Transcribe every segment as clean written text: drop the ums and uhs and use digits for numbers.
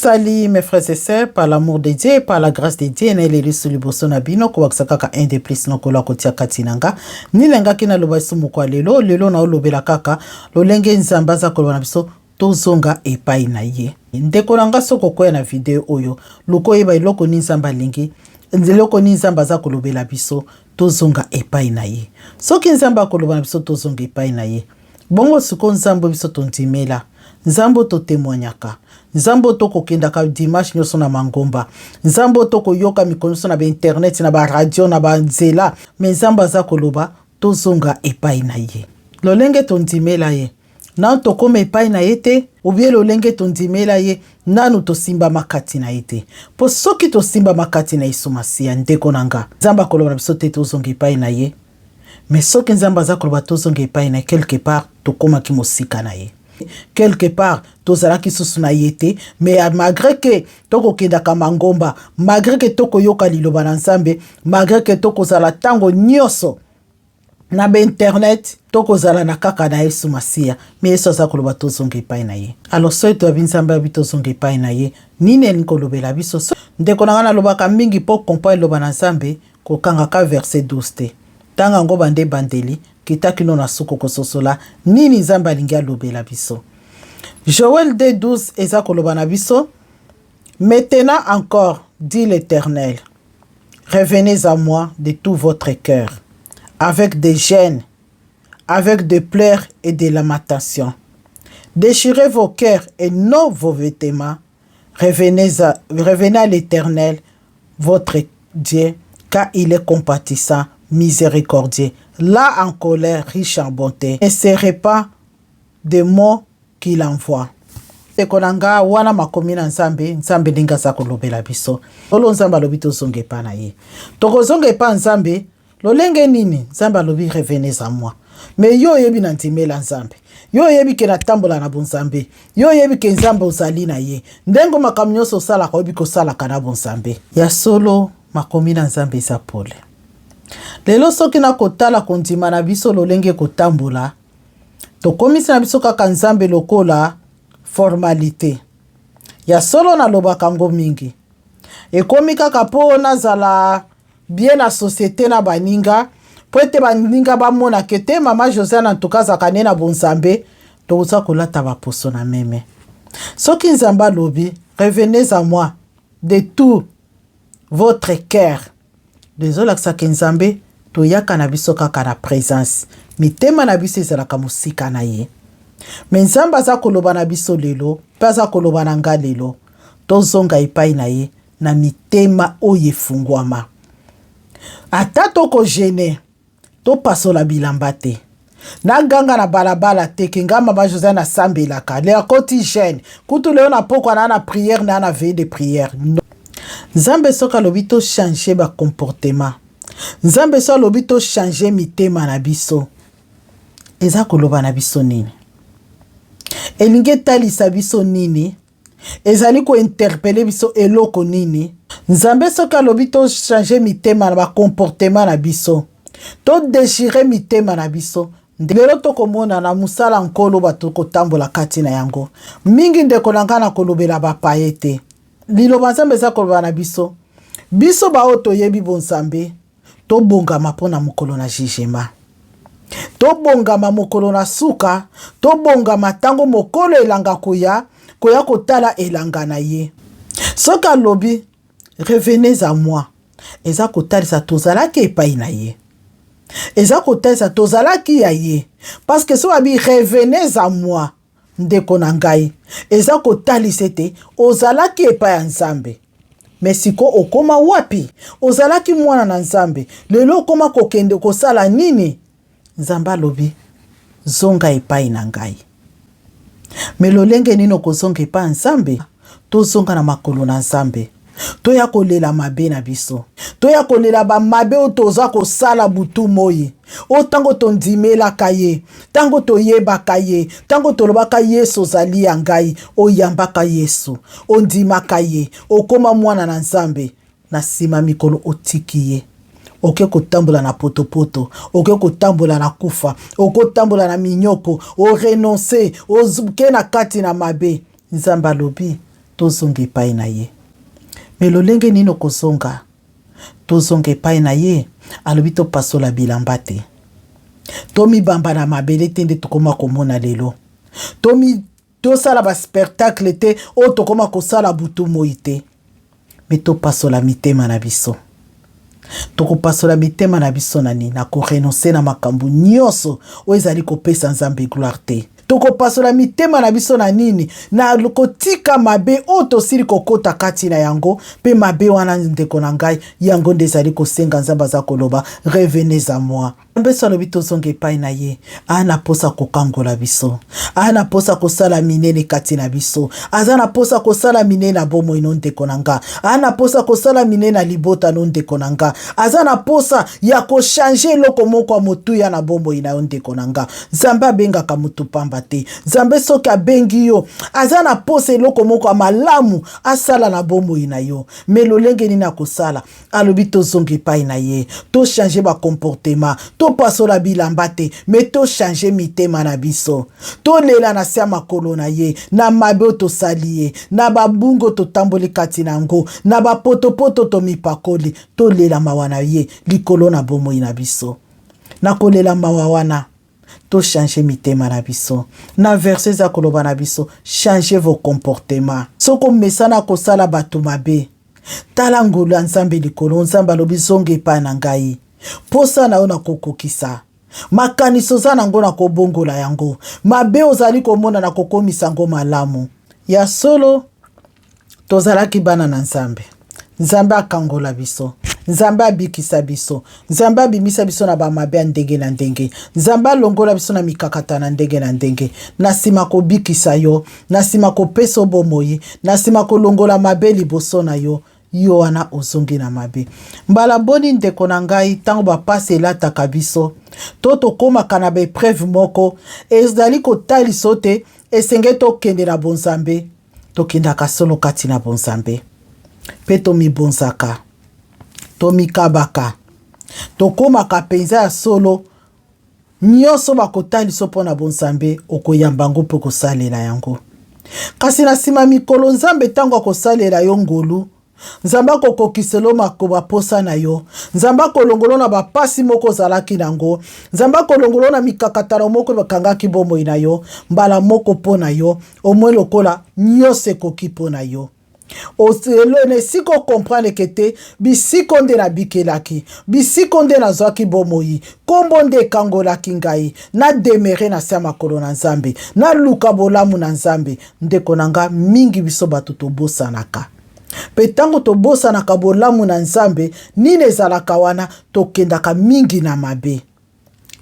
Salut mes frères et sœurs, par l'amour de Dieu et par la grâce de Dieu, na eleli liboso na bino ko kaka un de plus na kola kotia katinanga ni lenga kina loba sumu kwa lelo na olobela kaka lolenge nzamba za kolona biso tozonga epai na ye ndeko nanga soko koya na video oyo loko yeba iloko ni nzamba lingi nzeloko ni nzamba za kolobela biso tozonga epai na ye soki nzamba kolobana biso tozonga epai na ye bongo suko nzambo biso tontimela nzambo to témoignaka nzambo to kokenda ka dimanche nyoso na mangomba nzambo to koyoka mikonoso na ba internet na ba radio na ba nzela me nzamba za koloba tozonga epai na ye lolenge tondimela ye na to koma epai na ye te obie lolenge tondimela ye nanu to simba makati na ye te po soki to simba makati na Yesu Masiya ndeko nanga nzamba koloba biso te tozonga epai na ye mais soki nzamba za koloba tozonga epai na quelque part to koma ki mosika na ye quelque part tozalaki susu na yete mais malgré que toko kenda kamangomba malgré que toko yoka liloba na nzambe malgré que toko zala tango nyoso na ba internet toko zala na kaka na Yesu Masiya mais Yesu za koloba tozonga epai na ye alors so to binzamba bito zonga epai na ye nine nkolobela biso ndeko na lobaka mingi po comprendre loba na nzambe ko kanga ka verset 12 te tanga ngo bande bandeli kitakino na suko kososola nini nzamba lingia lobela biso Joël 2:12 eza koloba na biso maintenant encore dit l'Éternel revenez à moi de tout votre cœur avec des gênes avec des pleurs et des lamentations déchirez vos cœurs et non vos vêtements revenez à l'Éternel votre Dieu car il est compatissant miséricordieux, là en colère, riche en bonté, ne serait pas des mots qu'il envoie. Ekonanga wana makomina nzambe linga sa kolobela biso. Olo nzamba lobi tozonge pa na ye. Tokozonge pa nzambe, lolenge nini nzamba lobi revenez à moi. Mais yo yebi na ntimela nzambe. Yo yebi ke na tambola na bonzambe. Yo yebi ke nzambe ozali na ye. Ndengo makamnyoso sala ko yebi ko sala kana bonzambe. Ya solo makomina nzambe sa pole. Lelo soki na kotala kondima na biso lolenge kotambola tokomisi na biso kaka nzambe lokola formalité ya solo na lobaka ngo mingi ekomi kaka po nazala bien na société na baninga po ete baninga bamona kete mama Josiane ntukazaka ne na bonzambe toza kolata baposo na meme soki nzamba lobi revenez à moi de tout votre cœur désolé que ça kenzambe to yaka na biso kaka na présence mitema na biso ezalaka mosika na ye mais nzamba za koloba na biso lelo paza koloba na nga lelo tozonga epai na ye na mitema oyo efungwama ata toko gene to pasola bilamba te na ganga na balabala te kenga mama Josiane na sambelaka le akoti gene kutu leo na pokwa na prière na veille de prière no. Nzambe soka lobito changer ba comportement. Nzambe soka lobito changer mitema na biso. Eza koloba na biso nini? Elinge talisa biso nini? Ezali ko interpeller biso eloko nini? Nzambe soka lobito changer mitema na ba comportement na biso. To déchirer mitema na biso. Lelo tokomona na musala nkolo bato kotambola kati na yango. Mingi ndeko nanga kolobela ba paete. Liloba nzambe za koloba na biso biso ba oto yebi bonzambe to bongama pona mokolo na jugement to bongama mokolo na suka to bongama tango mokolo elanga koya kotala elanga na ye soka lobi revenez à moi eza kotalisa tozalaki epai na ye eza kotalisa tozalaki ya ye parce que so abi revenez à moi ndeko na ngai eza kotalisa te ozalaki epai ya nzambe mais siko okoma wapi ozalaki mwana na nzambe lelo okoma kokende kosala nini nzamba lobi zonga epai na ngai mais lolenge nino kozonga epai ya nzambe tozonga na makolo na nzambe toya kolela mabe na biso toya kolela ba mabe o toza kosala butu moyi o tango tondimela kaye tango toyebaka ye tango tolobaka Yesu zali ya ngai o yambaka Yesu ondimaka ye okoma mwana na nzambe na sima mikolo otiki ye oke kotambola na potopoto oke kotambola na kufa oke kotambola na minyoko o renoncer o zuke na kati na mabe nzamba lobi tozonga epai na ye. Me lolenge nini okozonga tozonga epai na ye alobi topasola bilamba te. Tomibamba na mabele te nde tokoma komona lelo. Tosala ba spectacle te o tokoma kosala butu moi te. Me topasola mitema na biso. Tokopasola mitema na biso nani na korenonse na makambo nyonso o ezali kopesa Nzambe gloire te. Tokopasola mitema na biso na nini na kotika mabe o tosili kokota kati na yango pe mabe wana ndeko na ngai yango nde ezali kosenga Nzambe aza koloba revenez à moi. Mbeso alobi tozonga epai na ye ana posa kokangola biso, ana posa kosala minene kati na biso, azana posa kosala minene na bomoi no ndeko na nga, ana posa kosala minene na libota no ndeko na nga, azana posa ya kochange eloko moko ya motuya na bomoi na yo ndeko na nga. Nzambe abengaka mutu pamba te. Nzambe soki abengi yo azana posa eloko moko ya malamu asala na bomoi na yo. Me lolenge nini akosala alobi tozonga epai na ye, to changer ba comportement, to pasola bilamba te, me to changer mitema na biso, to lela na sia makolo na ye, na mabe tosali ye, na babungo totamboli kati na ngo, na bapotopoto to mipakoli, to lela mawa na ye likolo na bomoi na biso. Na kolela mawa wana to changer mitema na biso. Na verset za koloba na biso, changer vos comportements. Soko mesana kosala bato mabe, tala ngolu ya Nzambe likolo. Nzambe alobi zonga epai na ngai, posa na yo na kokokisa. Makaniso za nango na kobongola yango, mabe ozali komona na kokomisa ngo malamu. Ya solo tozalaki bana na Nzambe. Nzambe akangola biso, Nzambe abikisa biso, Nzambe abimisa biso na bamabe ya ndenge na ndenge, Nzambe alongola biso na mikakata na ndenge na ndenge. Na sima kobikisa yo, na sima kopesa bomoi, na sima kolongola mabe liboso na yo, yo wana ozongi na mabe. Mbala boni ndeko na ngai tango bapasi elataka biso, to tokomaka na baepreuve moko ezali kotaliso te, esenge tokende na bonzambe, tokendaka solo kati na bonzambe. Pe tomibonzaka, tomikabaka, tokomaka penza ya solo, nyonso bakotaliso mpo na bonzambe okoyamba ngo mpo kosalela yango. Kasi na sima mikolo Nzambe tango akosalela yo ngolu, Nzambe akokokiselo makoba posa na yo, Nzambe akolongolo na bapasi moko ozalaki nango, Nzambe akolongolo na mikakatano moko bakangaki bomoi na yo, mbala moko po na yo, omwe lokola nyonso ekoki po na yo. Oselo siko comprendre kete bisiko nde na bikelaki, bisiko nde na zwaki bomoi, kombo nde kangolaki ngai, na demere na sia makolo na Nzambe, na luka bolamu na Nzambe. Ndeko na nga mingi biso bato tobosanaka. Pe tango tobosanaka bolamu na Nzambe, nini ezalaka wana tokendaka mingi na mabe.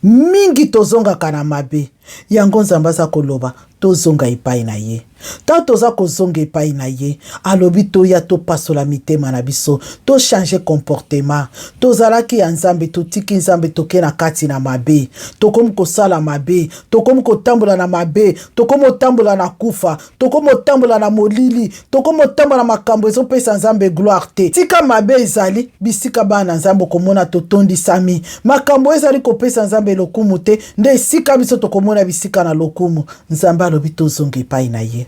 Mingi tozongaka na mabe. Yango Nzambe aza koloba tozonga epai na ye. Ta toza kozonga epai na ye, alobi toya topasola mitema na biso, to changer comportement. Tozalaki ya Nzambe, totiki Nzambe toke na kati na mabe, tokomi kosala mabe, tokomi kotambola na mabe, tokomi kotambola na kufa, tokomi kotambola na molili, tokomi kotambola na makambo ezopesa Nzambe gloire te. Tika mabe ezali bisika bana Nzambe komona totondisami, makambo ezali kopesa Nzambe lokumu te, nde esika biso tokomona bisika na lokumu. Nzambe alobi tozonga epai na ye.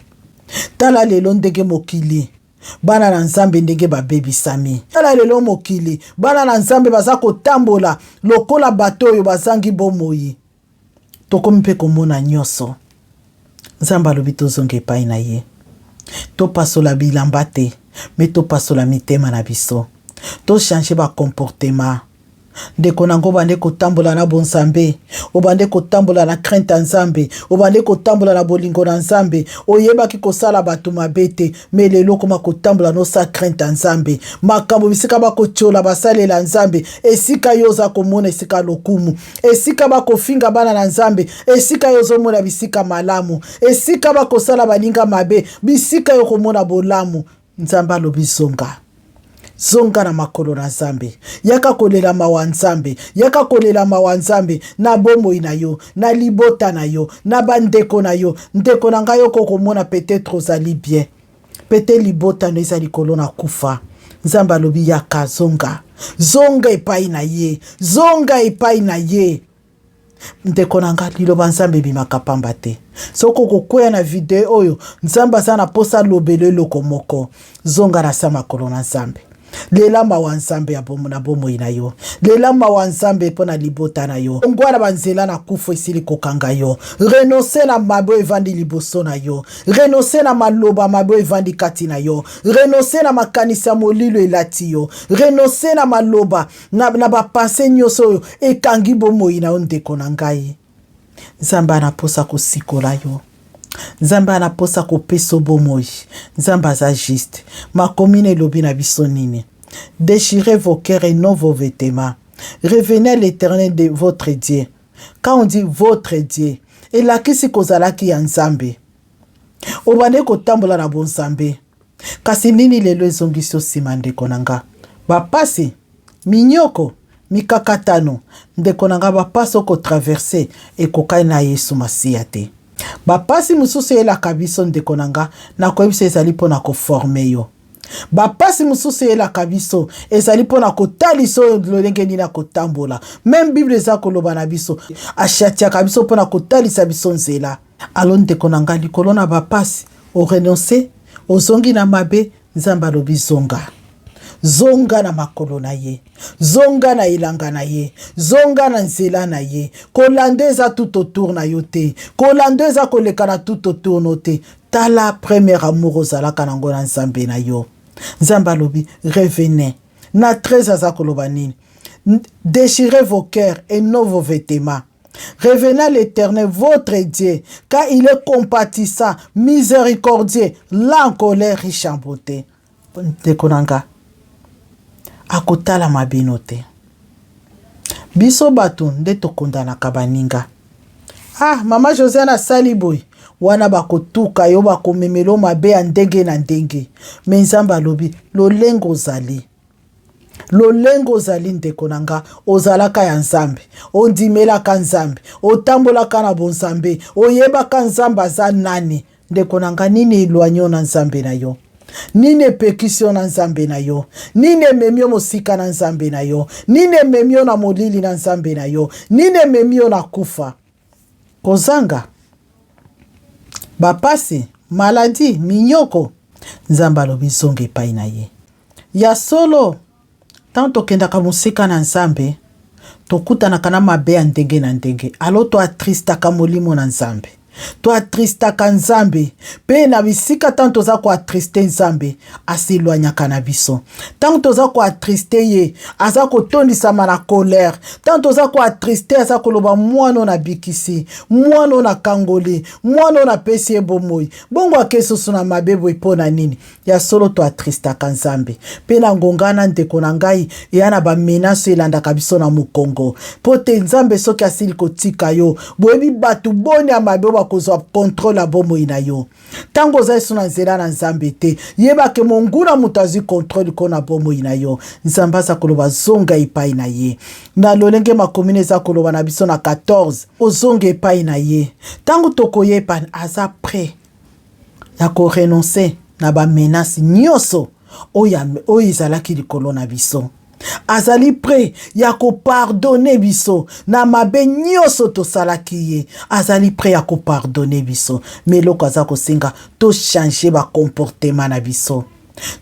Tala lelo ndenge mokili bana na Nzambe ndenge babebisami. Tala lelo mokili bana na Nzambe baza kotambola lokola bato oyo bazangi bomoi. Tokomi mpe komona nyonso. Nzambe alobi tozonga epai na ye. Topasola bilamba te, me topasola mitema na biso. To changer ba comportement. Ndeko nango bande kotambola na bonzambe, obande kotambola na crainte ya Nzambe, obande kotambola na bolingo na Nzambe, oyebaki kosala bato mabe te, me lelo koma kotambola no sa crainte ya Nzambe. Makambo bisika bakotiola basalela Nzambe, esika yo oza komona esika lokumu, esika bakofinga bana na Nzambe, esika yo ozomona bisika malamu, esika bakosala baninga mabe, bisika yo komona bolamu. Nzambe alobi zonga. Zonga na makolo na Nzambe, yaka kolela mawa Nzambe, yaka kolela mawa Nzambe na bomoi na yo, na libota na yo, na bandeko na yo. Ndeko na ngai okomona peut-être ozali bien, peut-être libota no ezali kolo na kufa. Nzambe alobi yaka zonga, zonga epai na ye, zonga epai na ye. ndeko nanga liloba nzambe bimaka pamba te. Soko kokwea na video oyo nzambe aza na posa lobele eloko moko, zonga na sa makolo na nzambe. Lela mawa nzambe ya bomo na bomo ina yo. Lela mawa nzambe pona libota na yo. Ngwana banzela na kufo isili kokanga yo. Renoncer na mabo evandi liboso na yo. Renoncer na maloba mabo evandi kati na yo. Renoncer na makanisa molilo elati yo. Renoncer na maloba na ba pense nyoso yo ekangi bomo ina yo ndeko na ngai. Nzambe anaposa kosikola yo. Nzambe anaposa kopeso bomoi. Nzambe aza juste. Makomine lobi na biso nini. Déchirez vos cœurs et non vos vêtements. Revenez à l'Éternel de votre Dieu. Quand on dit votre Dieu, et la kisi kozalaki ya nzambe. Obane kotambola na bon nzambe. Kasi nini lelo ezongisi osima ndeko nanga. Bapasi, minyoko, mikakatano. Ndeko nanga bapasi oko traverse ekokai na Yesu Masiya te. Bapasi mususu elaka biso ndeko nanga na koyebisa ezali mpona koforme yo. Bapasi mususu elaka biso ezali mpona kotalisa oyo lolenge nini na kotambola. Même Bible eza koloba na biso ashatiaka biso mpona kotalisa biso nzela. Alo ndeko nanga likolo na bapasi orenonce ozongi na mabe, nzambe alobi zonga. Zonga na makolo na ye, zonga na ilanga na ye, zonga na nzela na ye. Kolandeza tout autour na yo te, kolandeza koleka na tout autour no te. Tala premier amour ozalaka nango na nzambe na yo. Nzambe alobi revenez. Na 13 aza koloba nini. Déchirez vos cœurs et non vos vêtements. Revenez à l'Éternel, votre Dieu, car il est compatissant, miséricordieux, lent en colère, riche en beauté. Tekonanga. Akotala mabino te. Biso batu nde tokondanaka baninga. Mama Josiane saliboy. Wana bakotuka yo bakomemelo mabe ya ndenge na ndenge. Me nzambe alobi lolengo ozali. Lolengo ozali ndeko nanga ozalaka ya nzambe. Ondimelaka nzambe. Otambolaka na bonzambe. Oyebaka nzambe aza nani. Ndeko nanga nini elwanyo na nzambe na yo. Nine pekisio na nzambe na yo. Nine memio mosika na nzambe na yo. Nine memio na molili na nzambe na yo. Nine memio na kufa. Kozanga. Bapasi, maladi, minyoko. Nzambe alobi zonga epai na ye. Ya solo. Tanto kendaka mosika na nzambe. Tokutanaka na mabe ya ndenge na ndenge. Alo to atristaka molimo na nzambe. To atristaka nzambe. Pe na bisika tanto za ko atriste nzambe. Asilwanyaka na biso. Tanto za ko atriste ye. Aza ko tondisama na colère. Tanto za ko atriste aza koloba mwano na bikisi. Mwano na kangoli. Mwano na pesi ebomoi. Bongo akesusu na mabebo ipona nini. Ya solo to atristaka nzambe. Pe na ngongana ndeko na ngai. Ya na ba menace elandaka biso na mukongo. Pote nzambe soki asili kotika yo. Boebi batu boni ya mabebo kozwa contrôle abomo ina yo. Tango za yesu na nzela na nzambe te. Yeba ke monguna mutazi contrôle kona bomo ina yo. Nzamba za koloba zonga epai na ye. Na lolenge makomine za koloba na biso na 14. Ozonga epai na ye. Tango toko yepa aza prêt. Ya ko renoncer na ba menace nyoso. Oyo izalaki likolo na biso. Azali prêt ya ko pardonner biso na mabe nyoso to salaki ye. Azali prêt ya ko pardonner biso. Mais loko aza ko singa to changer ba comportement na biso.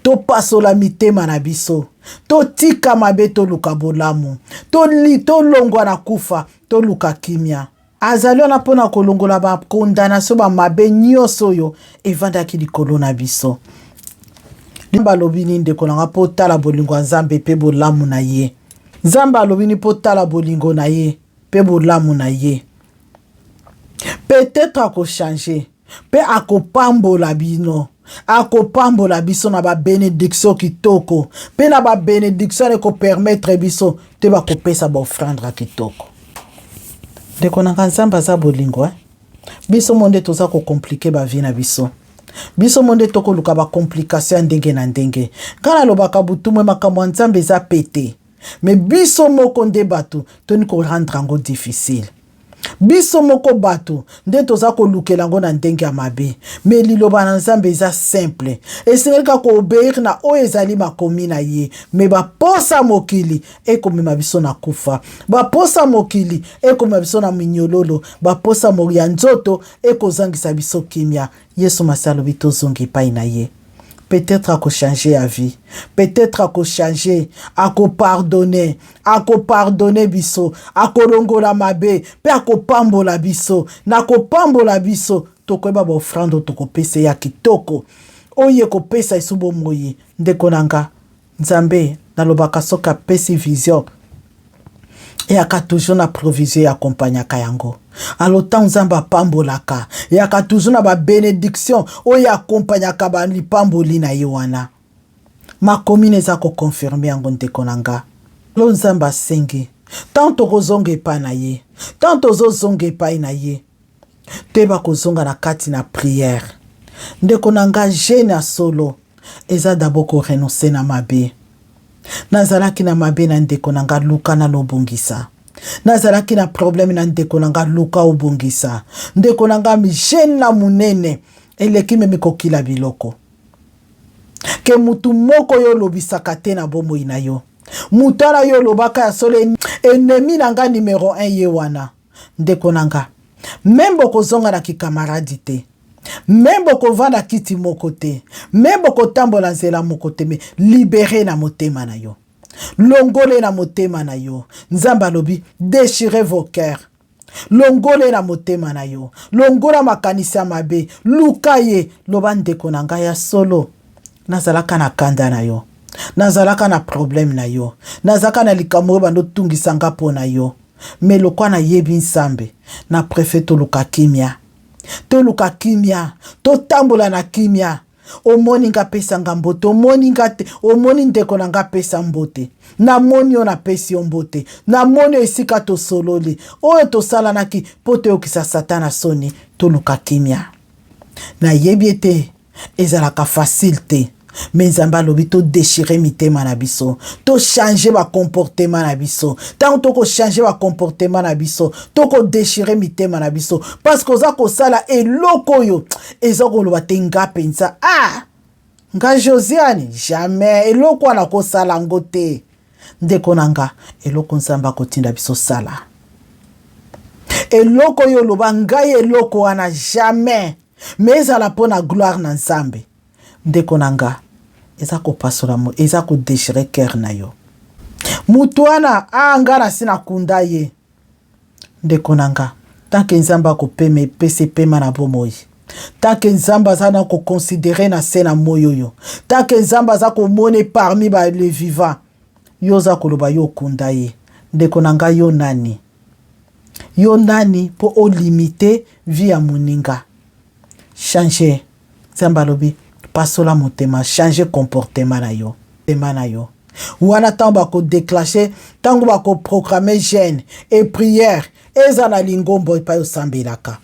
To pasola mitema na biso. To tika mabe to luka bolamu. To longwa na kufa. To luka kimia. Azali ona pona kolongola ba condamnation ba mabe nyoso yo evandaki likolo na biso. Nzambe alobi nini ndeko nanga po tala bolingo nzambe pe bolamu na ye. Nzambe alobi ni po tala bolingo na ye pe bolamu na ye. Peut-être akochanger pe akopambola bino. Akopambola biso na ba bénédiction kitoko. Pe na ba bénédiction eko permettre biso te ba kopesa ba offrande kitoko. Ndeko nanga nzambe aza bolingo biso monde toza ko compliquer ba vie na biso. Biso monde toko luka ba complication ndenge na ndenge. Kana lobaka butumwe makambo nzambe za pété. Mais biso moko nde batu toni ko rendre ngo difficile. biso moko bato nde toza kolukela yango na ndenge ya mabe me liloba na Nzambe eza simple esengeli kaka koobéir na oyo ezali makomi na ye me baposa mokili ekomema biso na kufa baposa mokili ekomema biso na minyololo baposa ya nzoto ekozangisa biso kimia Yesu Masiya alobi tozonga epai na ye. Peut-être à changer à vie, peut-être à changer, à pardonner biso, à rongola mabe, pe à pambola biso, na pambola biso, toko ba offrande toko pese ya kitoko. Oye ko pesa isubo moyi, ndeko nanga, Nzambe, na lobaka soka pesi vision. Et aka toujours na provision ya accompagna kayango. Alors tant Nzamba pambolaka. Et aka toujours na ba bénédiction. Oya accompagna ka li pamboli na yewana. Ma commune za ko confirmer yango ndeko nanga. Lo Nzamba sengi. Tant kozonga pa na ye. Tant ozozonga pa na ye. Teba kozonga na kati na prière. Ndeko nanga jeune solo. Eza d'abord renoncer na mabe. Nazalaki na mabe na ndeko nanga luka na lobongisa. Nazalaki na problème na ndeko nanga luka obongisa. Ndeko nanga mijene na munene eleki me mikokila biloko. Ke mutu moko yo lobisaka te na bomoi na yo. Mutala yo lobaka ya sole ennemi nanga numéro 1 ye wana. Ndeko nanga même bokozonga na kikamaradi te. Même boko vanda kiti moko te, même boko tambola nzela moko te, me libéré na motema na yo. Longole na motema na yo. Nzamba lobi, déchirez vos cœurs. Longole na motema na yo. Longola makanisa mabe. Lukaye, loba ndeko na nga ya solo. Nazalaka na kanda na yo. Nazalaka na problème na yo. Nazalaka na likambo bando tungisa nga po na yo. Me lokwa na yebi Nzambe. Na prefeto luka kimia. To luka kimia, to tambola na kimia. Omoni nga pesa nga mbote, omoni ndeko na nga pesa mbote. Na moni yo na pesi yo mbote. Na moni yo esika to sololi. Oyo to sala naki pote yo kisa satana soni, to luka kimia. Na yebiete, ezalaka facile te. Mais Nzamba lobi to déchirer mitema na biso, to changer ba comportement na biso. Tant to ko changer ba comportement na biso, to ko déchirer mitema na biso parce que za ko sala eloko yo ezako loba tenga pensa nga Josiane jamais eloko na ko sala ngote ndeko nanga eloko Nzamba ko tinda biso sala eloko yo loba ngai eloko wana jamais mais ala pona gloire na Nzambe ndeko nanga eza ko pasola mo eza ko déchirer cœur na yo mutuana ngara sina kunda ye ndeko nanga tant que Nzamba ko peme pese pema na bomoi tant que Nzamba za na ko considérer na sena moyo yo tant que Nzamba za ko mone parmi ba les vivants yo za ko loba yo kunda ye ndeko nanga yo nani po o limiter vie ya muninga changer Nzamba lobi pasola motema, changer comportement na yo. Tema na yo. Wana tango bako déclencher, tango bako programmer jeûne et prière. Ezala lingombo epai osambelaka.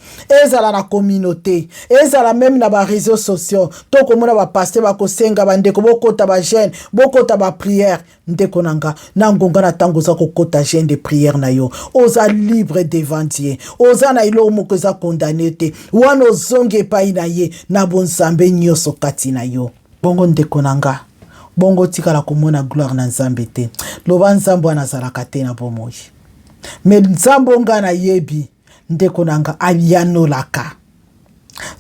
Ezala na communauté. Ezala même na ba réseaux sociaux. Toko mona ba pasteur bako senga bandeko bokota ba jeûne, bokota ba prière. Ndeko nanga, nangonga na tango za kokota jeûne de prière na yo. Oza libre devant Dieu. Oza na ilo moko za condamné te. Wana ozonge epai na ye na bonsambe nyoso kati na yo. Bongo ndeko nanga. Bongo tikala komona gloire na Nzambe te. Loba Nzambe wana zalaka te na bomoi. Me Nzambe nga na yebi ndeko nanga alianolaka.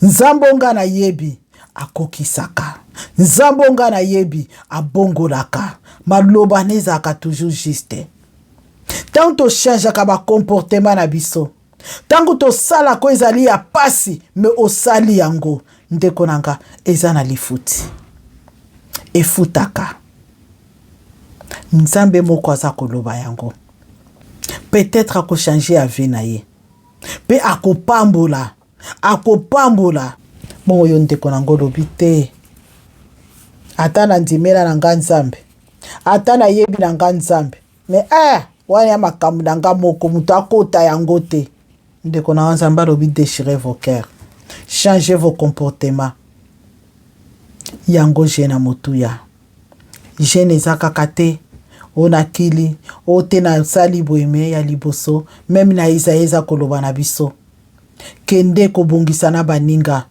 Nzambe nga na yebi akokisaka. Nzambe nga na yebi abongolaka. Maloba nezaka toujours juste. Tant to change ka ba comportement na biso. Tango to sala ko ezali ya pasi me osali yango ndeko nanga eza na lifuti. Efutaka. Nzambe moko aza koloba yango. Peut-être ako changer ave na ye. Pe akopambola. Bongo yo ndeko nango lobi te. Ata na ndimela na nga Nzambe. Ata na yebi na nga Nzambe. Me wana ya makambo na nga moko mutu akota yango te. Ndeko na Nzambe lobi déchirez vos cœurs. Changez vos comportements. Yango jena motuya. Jene eza kaka te. onakili ote na sali boyeme ya liboso même na eza koloba na biso kende kobongisa na baninga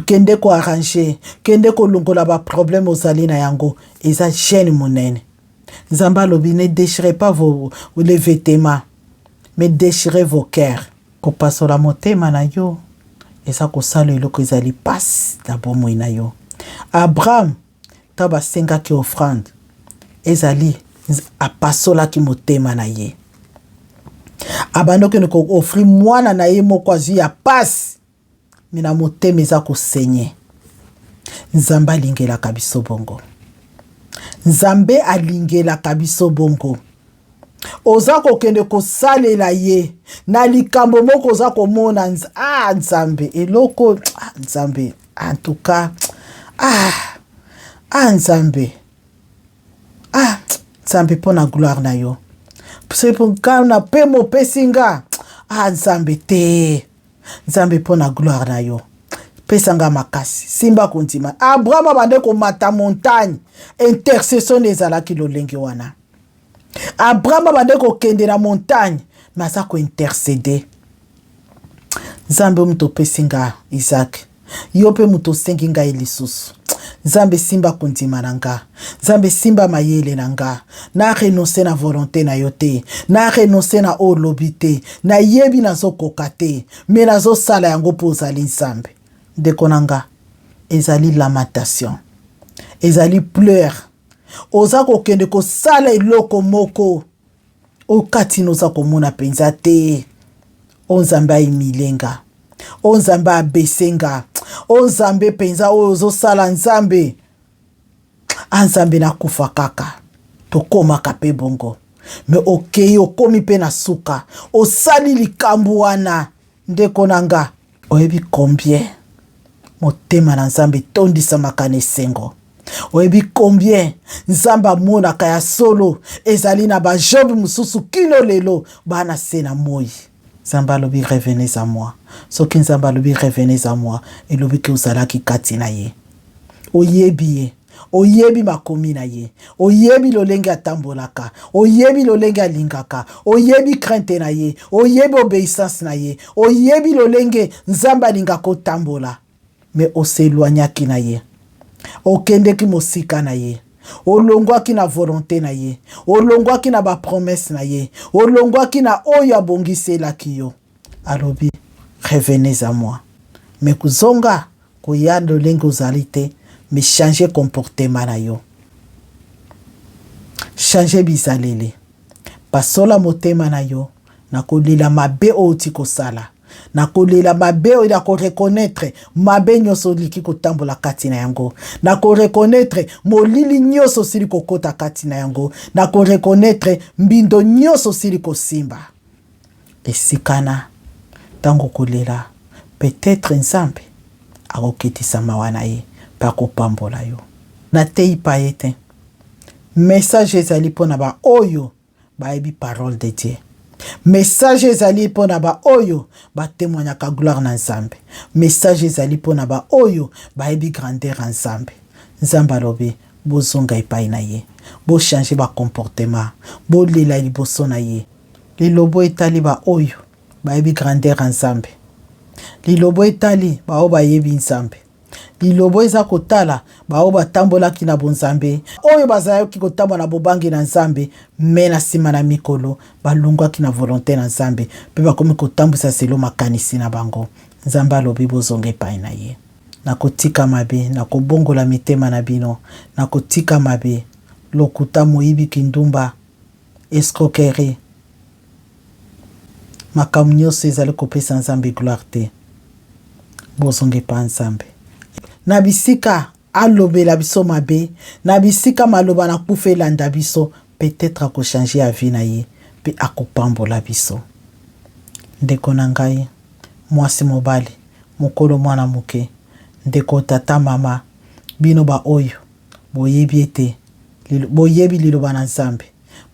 kende ko arranger kende ko longola ba problème ozali na yango eza gêne monene. Nzamba lobi ne déchirez pas les vêtements mais déchirez vos cœurs. Ko pasola motema na yo eza ko sala eloko ezali passe na bomoi na yo. Abraham taba senga ki offrande ezali apasola ki motema na ye. Abando ke ko offrir mwana na ye moko azwi ya passe mina motema eza ko senye. Nzamba lingela kabiso bongo. Nzambe alingela kabiso bongo. Oza ko kende ko salela ye na likambo moko oza ko mona Nzambe eloko Nzambe en tout cas Nzambe Nzambe pona gloire na yo. C'est pour quand na pe mo pesinga Nzambe te Nzambe pona gloire na yo. Pesanga makasi simba kontima. Abraham bande ko mata montagne intercession ezalaki lolenge wana. Abraham bande ko kende na montagne masa ko intercéder. Nzambe muto pesinga Isaac. Yo pe muto senginga ilisusu. Nzambe simba kontima nanga. Nzambe simba mayele nanga. Na renoncer na volonté na yote. Na renoncer na olobite. Na yebi na zo kokate. Me na zo sala yango po zali Nzambe. Dekonanga. Ezali lamentation. Ezali pleur. Oza ko kende ko sala iloko moko. Okati noza ko mona penza te. Onzamba imilenga. Onzamba abesenga. Onzambe penza ozo sala Nzambe. Nzambe na kufa kaka. Tokoma kape bongo. Me okei okomi pe na suka. Osali likambu wana. Ndeko nanga. Oyebi combien. Motema na Nzambe tondisa makane sengo. Oyebi combien. Nzamba mona kaya solo. Ezali na ba job mususu kino lelo. Bana sena moi. Nzamba lobi revenez à moi. Soki Nzamba lobi revenez à moi. Et lobi ke uzalaki kati na ye. Oyebi ye. Oyebi makomi na ye. Oyebi lolenge atambolaka. Oyebi lolenge alingaka. Oyebi crainte na ye. Oyebi obéissance na ye. Oyebi lolenge Nzamba lingako tambola. Mais oseloignaki na ye. Okendeki mosika na ye. Olongwaki na volonté na ye. Olongwaki na ba promesse na ye. Olongwaki na oyo abongiselaki yo. Alobi revenez à moi. Mais kuzonga koya lolenge ozali te. Mais changer comportement na yo. Changer bizalele. Pasola motema na yo. Na kolila mabe oti kosala. Na kolela mabe oyo na ko reconnaître mabe nyoso liki kotambola kati na yango. Na ko reconnaître molili nyoso sili kokota kati na yango. Na ko reconnaître mbindo nyoso sili kosimba. Esikana tango kolela peut-être Nzambe akokitisa mawana ye pa kopambola yo. Na tei paete. Message ezali pona ba oyo ba ebi parole de Dieu. Message ezali pona ba oyo ba témoigna ka gloire na Nzambe. Message ezali pona ba oyo ba ebi grandeur en Nzambe. Nzamba lobi bozonga epai na ye. Bo changer ba comportement. Bo lela liboso na ye. Lilobo etali ba oyo ba ebi grandeur en Nzambe. Lilobo etali ba oba yebi Nzambe. Lilobo eza kotala ba oba tambola ki na bonzambe. Oyo bazaya ki kotambola na bobangi na Nzambe. Mena sima na mikolo ba lungwa ki na volonté na Nzambe. Pe ba komi kotambusa selo makanisi na bango. Nzamba lobi bozonga epai na ye. Na kotika mabe, na kobongola mitema na bino. Na kotika mabe, lokuta moibi kindumba, escroquerie. Makambo nyonso ezali kopesa Nzambe gloire te. Bozonga epai Nzambe. Na bisika alobela biso mabe, na bisika maloba na kufa elanda biso, peut-être ako changer avi na ye, pe akopambola biso. Ndeko na ngai, mwasi mobali, mokolo mwana moke, ndeko tata mama, bino ba oyo, boyebi ete, boyebi liloba na Nzambe,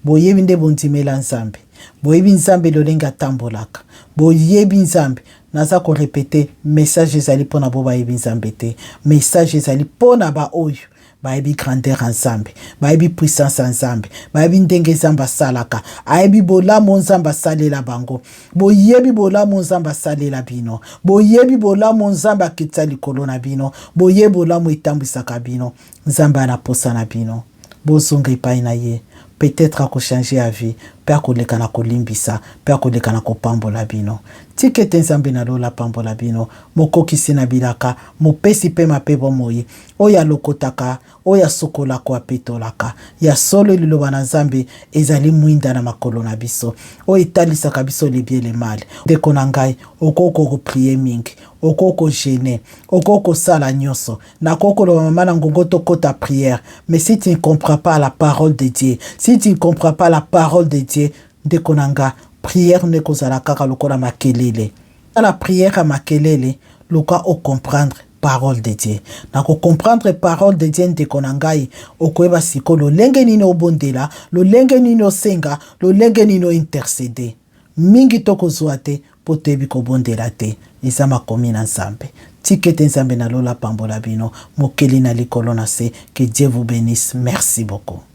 boyebi nde bondimela Nzambe, boyebi Nzambe lolenge atambolaka, boyebi Nzambe. Naza ko répéter message ezali pona bo ba yebi Nzambe te. Message ezali pona ba oyo bayebi grandeur ensemble, bayebi puissance ensemble, bayebi ndenge nzambe salaka, ayebi bolamu nzambe salela bango, boyebi bolamu nzambe salela bino, boyebi bolamu nzambe akitisa likolo na bino, boyebi bolamu etambwisaka bino, nzambe anaposa na bino, bozonga epai na ye, peut-être akochanger ya vie, pe akoleka na kolimbisa, pe akoleka na kopambola bino. Tikete nzambe na lola pambola bino, mokokisi na bilaka, mopesi pe mapebo moye, oya lokotaka, oya sokola kwa petolaka, ya solo liloba na nzambe, ezali mwinda na makolo na biso, oya italisaka biso libie le mal. Ndeko na ngai, okoko prier mingi, okoko gêner, okoko sala nyonso, na koko lo mama na ngongo tokota prière, mais si tu ne comprends pas la parole de Dieu, si tu ne comprends pas la parole de Dieu, ndeko na nga, prière ne kozala kaka lokola makelele. La prière à makelele, loka o comprendre parole de Dieu. Na ko comprendre parole de Dieu ndeko na ngai, okoyeba siko lo lenge nini obondela, lo lenge nini osenga, lo lenge nini intercéder. Mingi toko zoate potebi ko bondela te. Izama komi na nzambe. Tikete nzambe na lola pambola bino, mokeli na likolo na se, que Dieu vous bénisse. Merci beaucoup.